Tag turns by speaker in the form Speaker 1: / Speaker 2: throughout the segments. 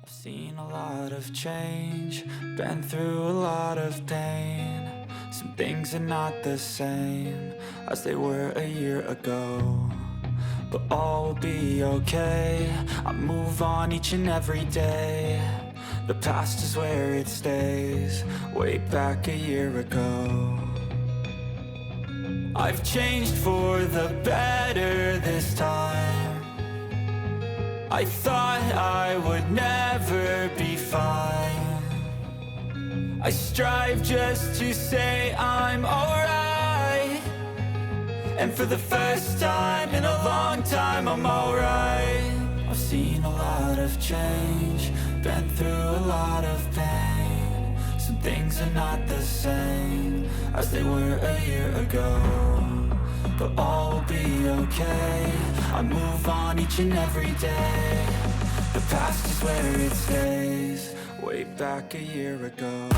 Speaker 1: I've seen a lot of change, been through a lot of pain. Some things are not the same as they were a year ago, but all will be okay. I move on each and every day. The past is where it stays, way back a year ago. I've changed for the better this time. I thought I would never be fine. I strive just to say I'm alright, and for the first time in a long time I'm alright. I've seen a lot of change, been through a lot of pain. Some things are not the same as they were a year ago, but all will be okay. I move on each and every day. The past is where it stays, way back a year ago.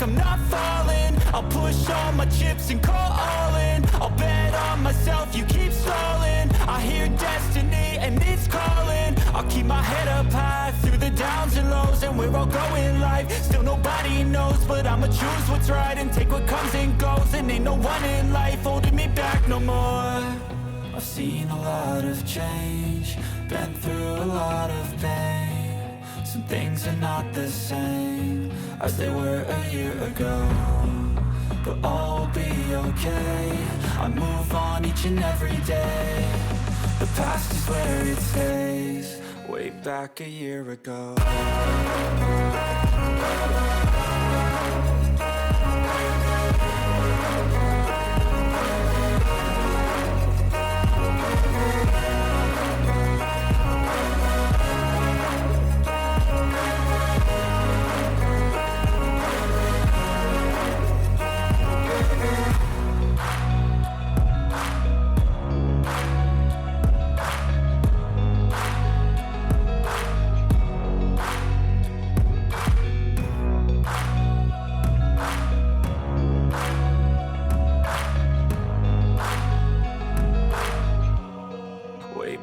Speaker 1: I'm not falling, I'll push all my chips and call all in. I'll bet on myself, you keep stalling. I hear destiny and it's calling. I'll keep my head up high through the downs and lows, and we're all going life. Still nobody knows, but I'ma choose what's right and take what comes and goes. And ain't no one in life holding me back no more. I've seen a lot of change, been through a lot of pain. Some things are not the same as they were a year ago, but all will be okay. I move on each and every day. The past is where it stays, way back a year ago.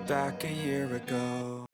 Speaker 1: Back a year ago.